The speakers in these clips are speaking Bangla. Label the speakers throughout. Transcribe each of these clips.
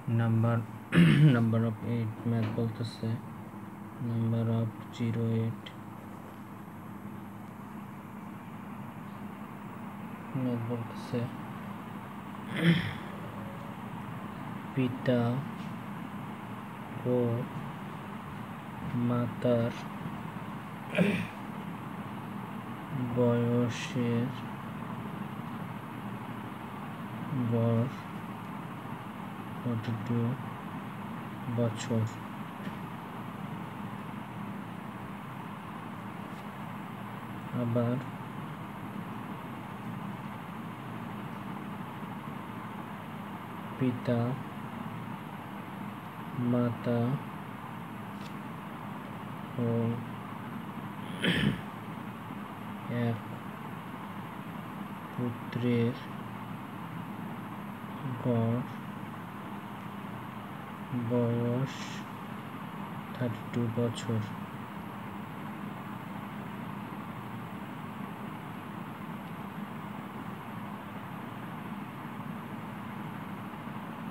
Speaker 1: number number of 8 math বলতেছে number of 08 math বলতেছে পিতা ও মাতার বয়সের গড় 42 বছর। আবার পিতা মাতা ও এক পুত্রের গড় বয়স 32 বছর।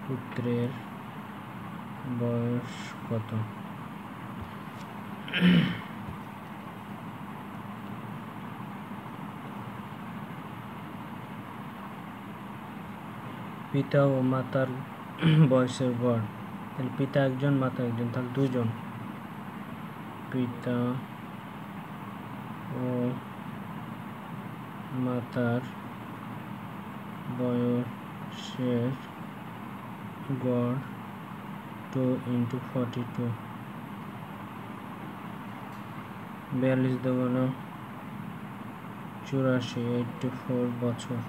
Speaker 1: পুত্রের বয়স কত? পিতা ও মাতার বয়সের গড়, তাহলে পিতা একজন মাতা একজন, তাহলে দুজন। পিতা ও মাতার বয়সের গড় 2 × 42, 42 দুগুণ 84, 84 বছর।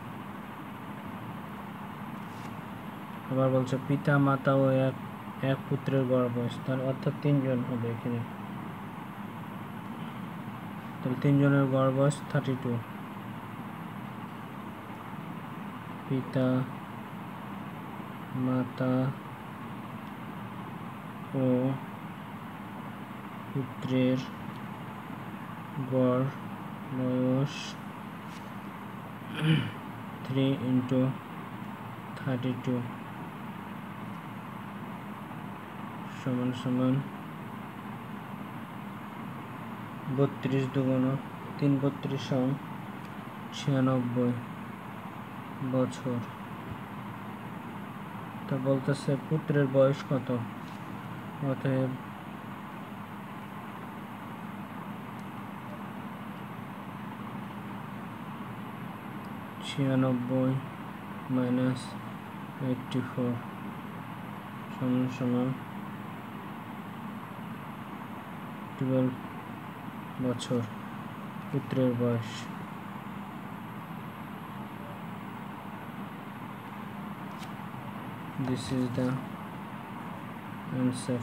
Speaker 1: আবার বলছে পিতা মাতা ও এক পুত্রের গড় বয়স, তার অর্থাৎ 3 জন হবে এখানে, তাহলে 3 জনের গড় বয়স 32। পিতা মাতা ও পুত্রের গড় বয়স 3 × 32 সমান 32 দুগুণ 3 32 96 বছর। তো বলতেছে পুত্রের বয়স কত, অতএব 96 - 84 সমান 12 বছর পুত্রের বয়স। This is the answer.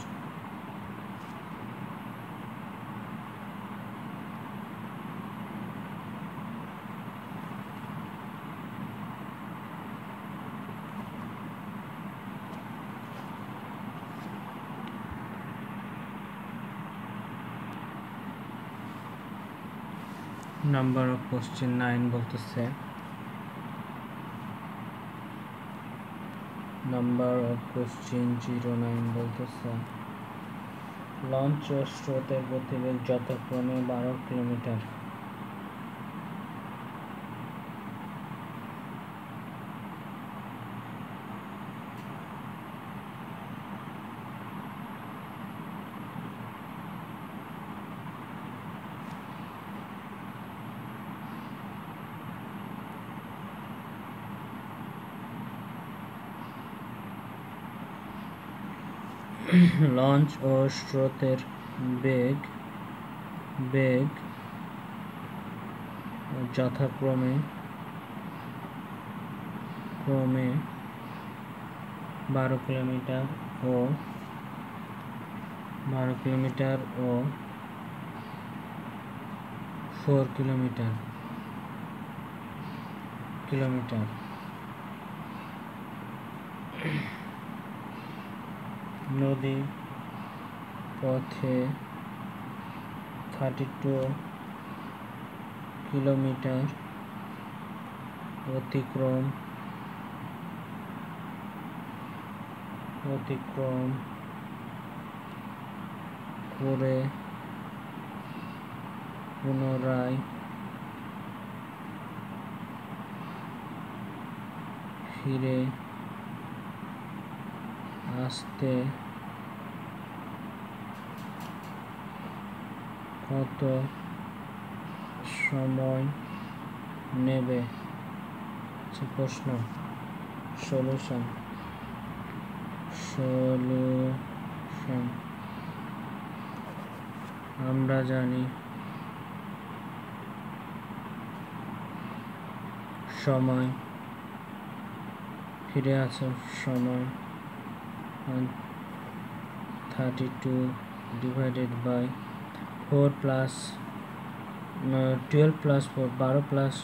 Speaker 1: Number of question 9 বলতেছে number of question 09 বলতেছে লঞ্চ ও স্রোতের গতিবেগ যথাক্রমে 12 কিলোমিটার। লঞ্চ ও স্রোতের বেগ যথাক্রমে 12 কিলোমিটার ও 4 কিলোমিটার। নদী পথে 32 কিলোমিটার অতিক্রম অতিক্রম করে পুনরায় ফিরে আসতে কত সময় নেবে? প্রশ্ন। সলিউশন আমরা জানি সময় ফিরে আসার সময় 32 divided by 4 plus 12 plus 4 12 plus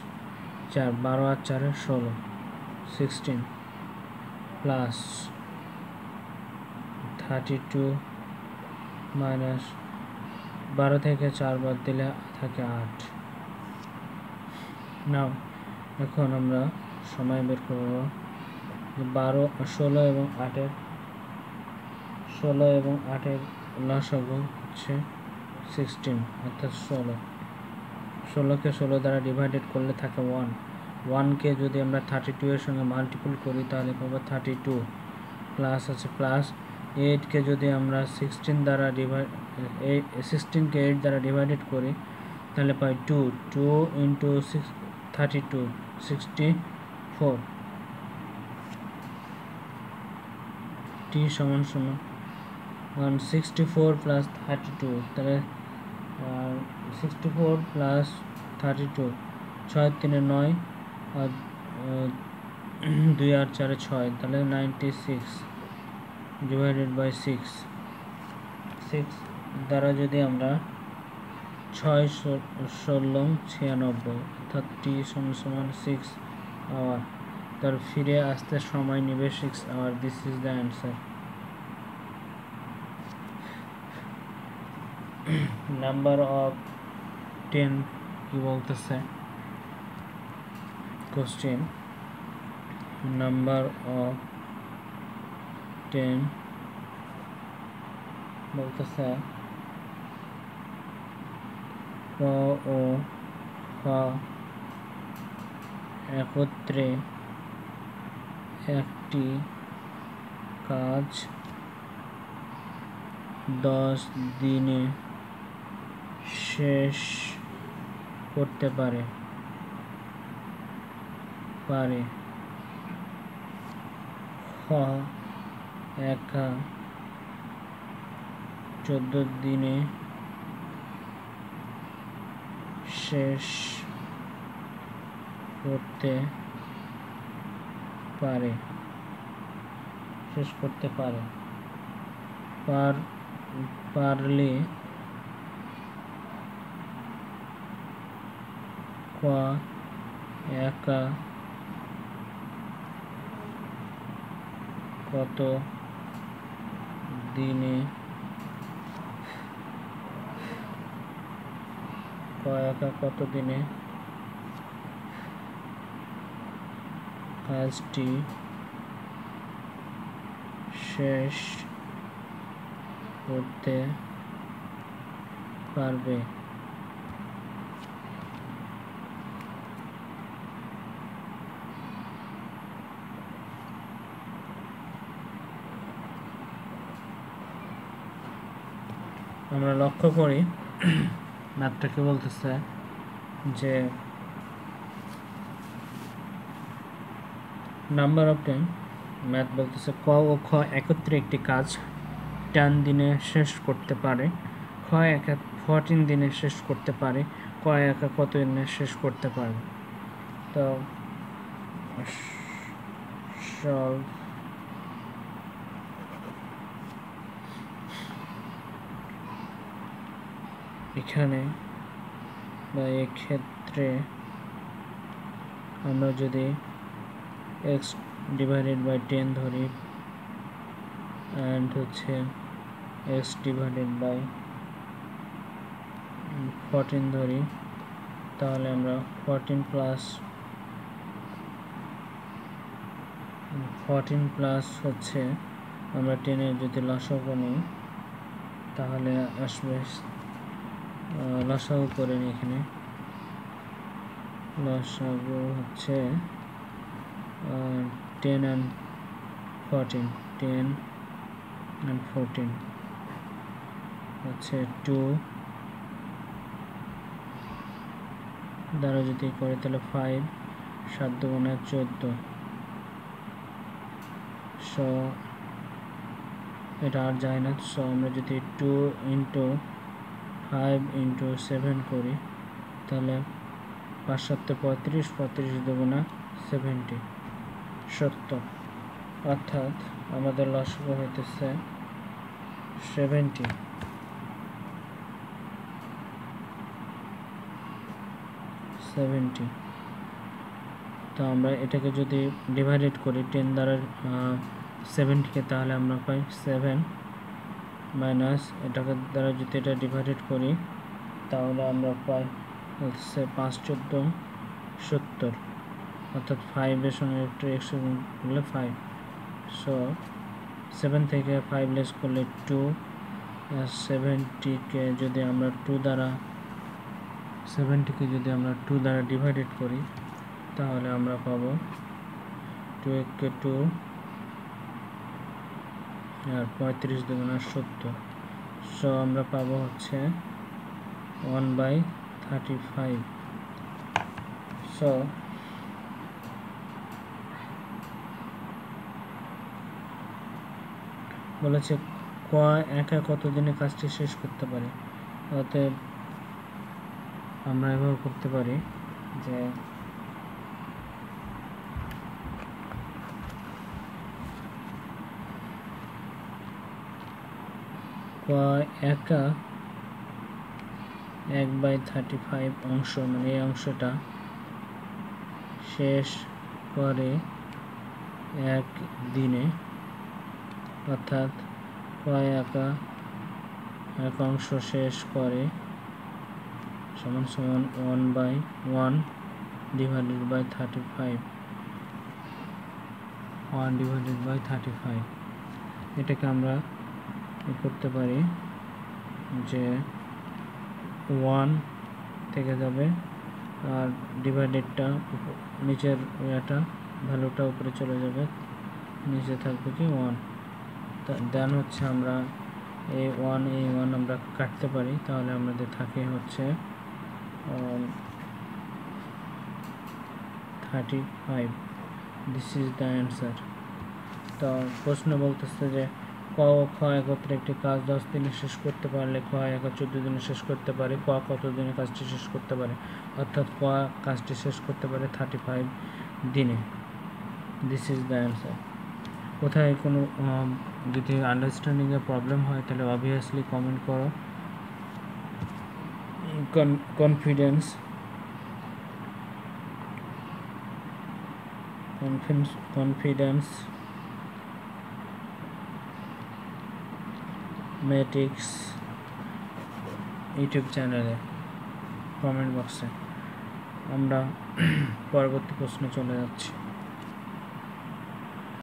Speaker 1: 4 12 R 4 16 16 plus 32 minus 12 থেকে 4 বাদ দিলে থাকে 8। নাও এখন আমরা সময় বের করব। 12 16 এবং 8 এর লসাগু হচ্ছে 16 অর্থাৎ 16 কে 16 দ্বারা ডিভাইডেড করলে থাকে 1। 1 কে যদি আমরা 32 এর সঙ্গে মাল্টিপল করি তাহলে পাবো 32 প্লাস আছে প্লাস 8 কে যদি আমরা 16 দ্বারা 16 কে 8 দ্বারা ডিভাইডেড করি তাহলে পাই 2 into 32 64 t সমান 164 plus 32 তাহলে 64 plus 32 6 3 9 আর 2 আর 4 6 তাহলে 96 divided by 6 দ্বারা যদি আমরা 6 16 96 অর্থাৎ t সমান 6 আওয়ার তার ফিরে আসতে সময় নেবে 6 hour. This is the answer. Number of 10 কি বলতেছে কোশ্চেন। নাম্বার অফ 10 বলতেছে ক ও খ একত্রে একটি কাজ 10 দিনে শেষ করতে পারে খ একা 14 দিনে শেষ করতে পারে পারলে ক একা কত দিনে কাজটি শেষ করতে পারবে। আমরা লক্ষ্য করি ম্যাথটাকে বলতেছে যে নাম্বার অফ 10 ম্যাথ বলতেছে ক ও খ একত্রে একটি কাজ 10 দিনে শেষ করতে পারে, খ একা 14 দিনে শেষ করতে পারে, ক একা কত দিনে শেষ করতে পারবে। তো সলভ এখানে বা এক্ষেত্রে আমরা যদি x ডিভাইডেড বাই 10 ধরি অ্যান্ড হচ্ছে x ডিভাইডেড বাই 14 ধরি তাহলে আমরা 14 প্লাস হচ্ছে আমরা 10 যদি লসাগু নিই তাহলে আসবে লসাগু করে নিই। এখানে লসাগু হচ্ছে 10 and 14, 10 and 14 হচ্ছে 2 দ্বারা যদি করে তাহলে 5, 7 দুগুণে 14। সো এটা আর যায় না। সো আমরা যদি 2 into 5 into 7 করি তাহলে 5 7 35, 35 দুগুণে 70, 70। অর্থাৎ আমাদের লসাগু হইতেছে 70। তো আমরা এটাকে যদি ডিভাইডেড করি 10 দ্বারা 70কে তাহলে আমরা পাই 7 মাইনাস এটাকে দ্বারা যদি এটা ডিভাইডেড করি তাহলে আমরা পাই হচ্ছে 5 14 70, অর্থাৎ 5 এর সঙ্গে একটু এক্সট্রা করলে 5। সো 7 থেকে 5 লেস করলে 2, 70কে যদি আমরা 2 দ্বারা 70কে যদি আমরা 2 দ্বারা ডিভাইডেড করি তাহলে আমরা পাবো 2 কে 2 আর 35 দুগুণে 70। সো আমরা পাবো হচ্ছে 1/35। সো বলেছে ক একা কতদিনে কাজটি শেষ করতে পারে। অতএব আমরা এভাবে করতে পারি যে ক একা 1/35 অংশ, মানে এই অংশটা শেষ করে এক দিনে, অর্থাৎ ক একা এক অংশ শেষ করে সমান সমান 1/1 ডিভাইডেড বাই 35, 1 ডিভাইডেড বাই 35। এটাকে আমরা করতে পারি যে 1 থেকে যাবে আর ডিভাইডেডটা নিচের এটা ভ্যালুটা উপরে চলে যাবে, নিচে থাকবে কি 1। দেন হচ্ছে আমরা এই 1 আমরা কাটতে পারি, তাহলে আমাদের থাকে হচ্ছে 35। This is the answer. তো প্রশ্ন বলতেছে যে ক ও খ একত্রে একটি কাজ 10 দিনে শেষ করতে পারলে খ একা 14 দিনে শেষ করতে পারে, ক কত দিনে কাজটি শেষ করতে পারে। অর্থাৎ ক কাজটি শেষ করতে পারে 35 দিনে। This is the answer. কোথায় কোনো যদি আন্ডারস্ট্যান্ডিংয়ে প্রবলেম হয় তাহলে অবভিয়াসলি কমেন্ট করো। কনফিডেন্স ম্যাট্রিক্স ইউটিউব চ্যানেলে কমেন্ট বক্সে। আমরা পরবর্তী প্রশ্নে চলে যাচ্ছি।